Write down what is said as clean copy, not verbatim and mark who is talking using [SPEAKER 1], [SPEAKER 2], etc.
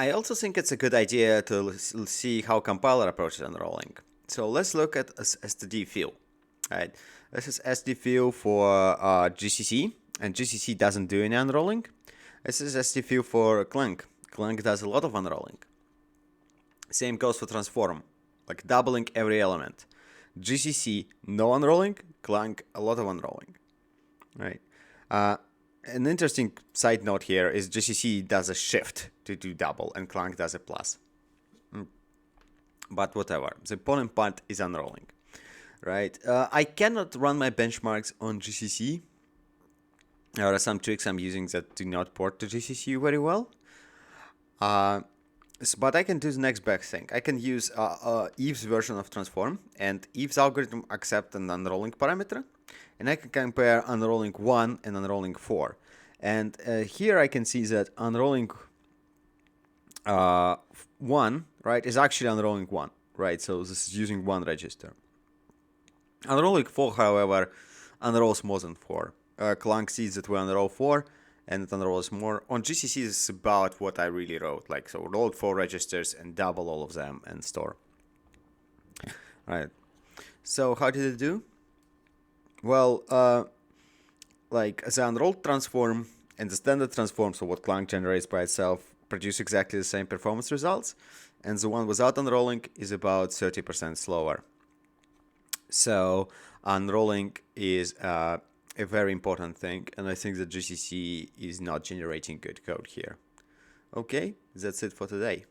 [SPEAKER 1] I also think it's a good idea to see how compiler approaches unrolling. So let's look at std fill. Right, this is SD fill for GCC, and GCC doesn't do any unrolling. This is SD fill for Clang. Clang does a lot of unrolling. Same goes for transform, like doubling every element. GCC, no unrolling. Clang, a lot of unrolling. Right. An interesting side note here is GCC does a shift to do double, and Clang does a plus. But whatever. The important part is unrolling. Right. I cannot run my benchmarks on GCC. There are some tricks I'm using that do not port to GCC very well. But I can do the next best thing. I can use Eve's version of transform, and Eve's algorithm accepts an unrolling parameter, and I can compare unrolling 1 and unrolling 4. And here I can see that unrolling 1, right, is actually unrolling 1, right? So this is using 1 register. Unrolling 4, however, unrolls more than 4. Clang sees that we unroll 4, and it unrolls more. On GCC, this is about what I really wrote. Like, so roll 4 registers and double all of them and store. Right. So how did it do? Well, like the unrolled transform and the standard transform, so what Clang generates by itself, produce exactly the same performance results. And the one without unrolling is about 30% slower. So unrolling is a very important thing, and I think that GCC is not generating good code here. Okay, that's it for today.